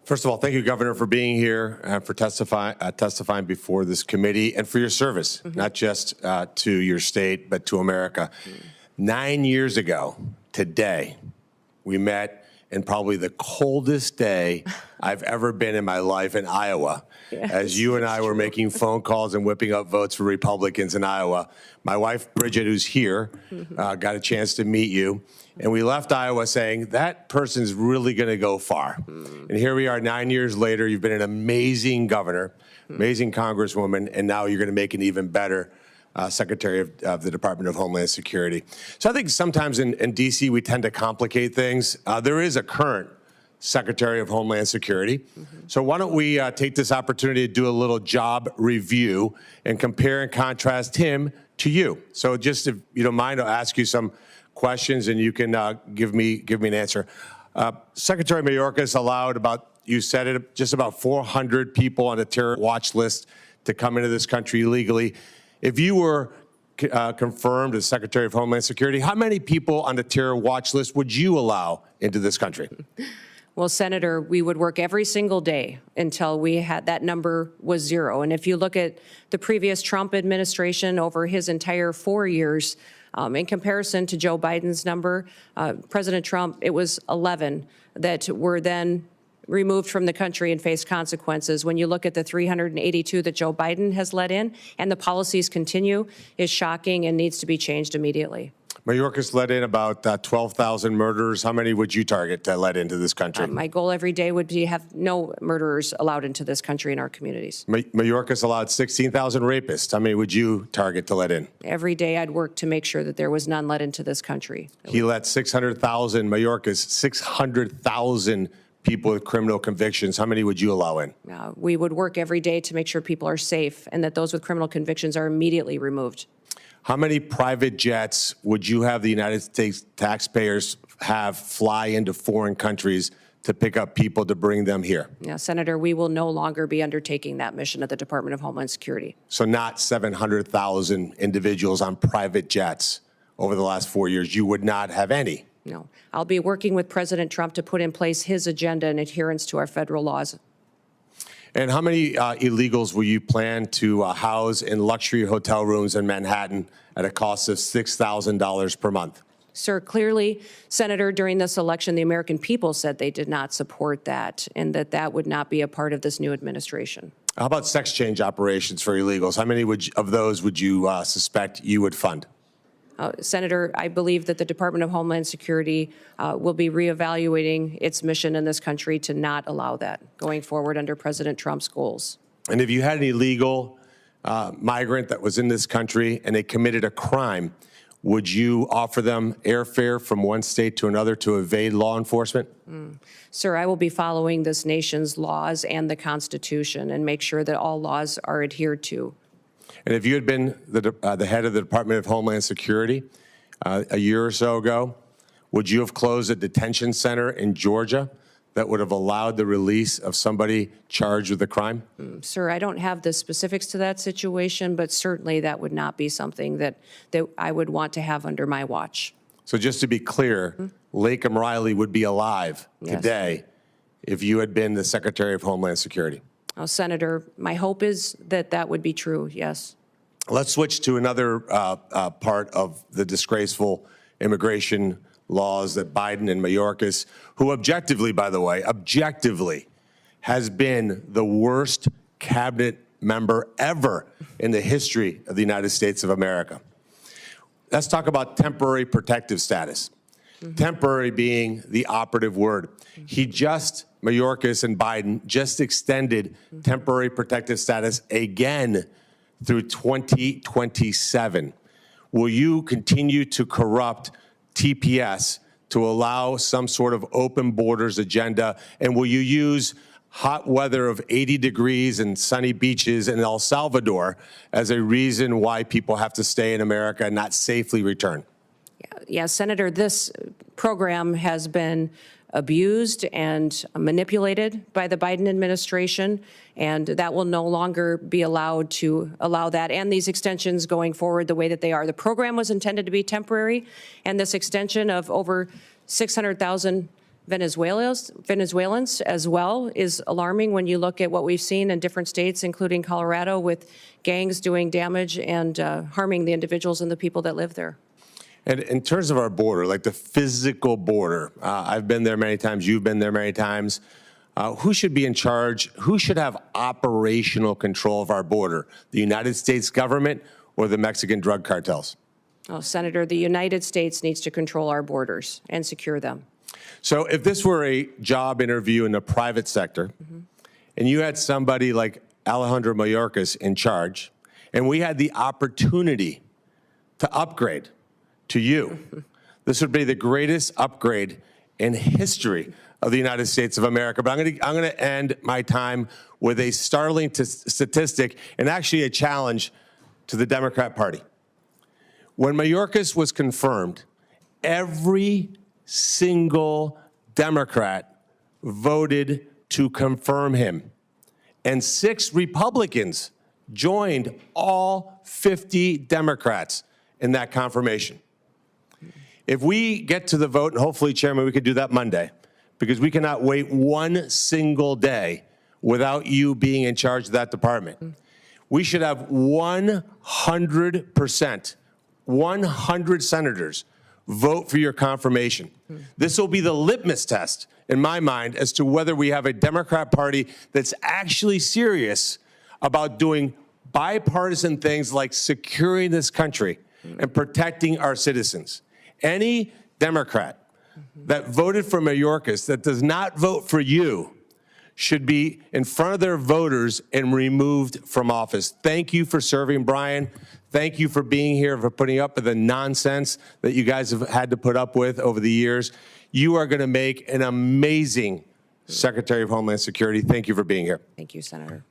First of all, thank you, Governor, for being here and for testifying before this committee and for your service, not just to your state, but to America. 9 years ago today, we met in probably the coldest day I've ever been in my life in Iowa, as you and I were making phone calls and whipping up votes for Republicans in Iowa. My wife, Bridget, who's here, got a chance to meet you. And we left Iowa saying, that person's really going to go far. And here we are 9 years later. You've been an amazing governor, amazing congresswoman, and now you're going to make an even better Secretary of the Department of Homeland Security. So I think sometimes in D.C. we tend to complicate things. There is a current Secretary of Homeland Security. So why don't we take this opportunity to do a little job review and compare and contrast him to you. So just if you don't mind, I'll ask you some questions and you can give me an answer. Secretary Mayorkas allowed you said it, just about 400 people on a terror watch list to come into this country illegally. If you were confirmed as Secretary of Homeland Security, how many people on the terror watch list would you allow into this country? Well, Senator, we would work every single day until we had that number was zero. And if you look at the previous Trump administration over his entire 4 years, in comparison to Joe Biden's number, President Trump, it was 11 that were then removed from the country and faced consequences. When you look at the 382 that Joe Biden has let in and the policies continue, is shocking and needs to be changed immediately. Mayorkas let in about 12,000 murderers. How many would you target to let into this country? My goal every day would be to have no murderers allowed into this country and our communities. Mayorkas allowed 16,000 rapists. How many would you target to let in? Every day I'd work to make sure that there was none let into this country. He let 600,000, Mayorkas, 600,000 people with criminal convictions. How many would you allow in? We would work every day to make sure people are safe and that those with criminal convictions are immediately removed. How many private jets would you have the United States taxpayers have fly into foreign countries to pick up people to bring them here? Yeah, Senator, we will no longer be undertaking that mission at the Department of Homeland Security. So not 700,000 individuals on private jets over the last 4 years. You would not have any? No. I'll be working with President Trump to put in place his agenda in adherence to our federal laws. And how many illegals will you plan to house in luxury hotel rooms in Manhattan at a cost of $6,000 per month? Sir, clearly, Senator, during this election, the American people said they did not support that and that would not be a part of this new administration. How about sex change operations for illegals? How many of those would you suspect you would fund? Senator, I believe that the Department of Homeland Security will be reevaluating its mission in this country to not allow that going forward under President Trump's goals. And if you had an illegal migrant that was in this country and they committed a crime, would you offer them airfare from one state to another to evade law enforcement? Sir, I will be following this nation's laws and the Constitution and make sure that all laws are adhered to. And if you had been the head of the Department of Homeland Security a year or so ago, would you have closed a detention center in Georgia that would have allowed the release of somebody charged with a crime? Sir, I don't have the specifics to that situation, but certainly that would not be something that I would want to have under my watch. So just to be clear, Lakem Riley would be alive today if you had been the Secretary of Homeland Security. Senator, my hope is that would be true, yes. Let's switch to another part of the disgraceful immigration laws that Biden and Mayorkas, who objectively, by the way, has been the worst cabinet member ever in the history of the United States of America. Let's talk about temporary protective status. Temporary being the operative word. Mayorkas and Biden just extended temporary protective status again through 2027. Will you continue to corrupt TPS to allow some sort of open borders agenda? And will you use hot weather of 80 degrees and sunny beaches in El Salvador as a reason why people have to stay in America and not safely return? Yeah, Senator, this program has been abused and manipulated by the Biden administration, and that will no longer be allowed to allow that and these extensions going forward the way that they are. The program was intended to be temporary, and this extension of over 600,000 Venezuelans as well is alarming when you look at what we've seen in different states, including Colorado, with gangs doing damage and harming the individuals and the people that live there. And in terms of our border, like the physical border, I've been there many times, you've been there many times. Who should be in charge? Who should have operational control of our border? The United States government or the Mexican drug cartels? Oh, Senator, the United States needs to control our borders and secure them. So if this were a job interview in the private sector, and you had somebody like Alejandro Mayorkas in charge, and we had the opportunity to upgrade to you, this would be the greatest upgrade in history of the United States of America. But I'm going to end my time with a startling statistic and actually a challenge to the Democrat Party. When Mayorkas was confirmed, every single Democrat voted to confirm him. And 6 Republicans joined all 50 Democrats in that confirmation. If we get to the vote, and hopefully, Chairman, we could do that Monday, because we cannot wait one single day without you being in charge of that department. We should have 100%, 100 senators vote for your confirmation. This will be the litmus test, in my mind, as to whether we have a Democrat Party that's actually serious about doing bipartisan things like securing this country and protecting our citizens. Any Democrat that voted for Mayorkas that does not vote for you should be in front of their voters and removed from office. Thank you for serving, Brian. Thank you for being here, for putting up with the nonsense that you guys have had to put up with over the years. You are going to make an amazing Secretary of Homeland Security. Thank you for being here. Thank you, Senator.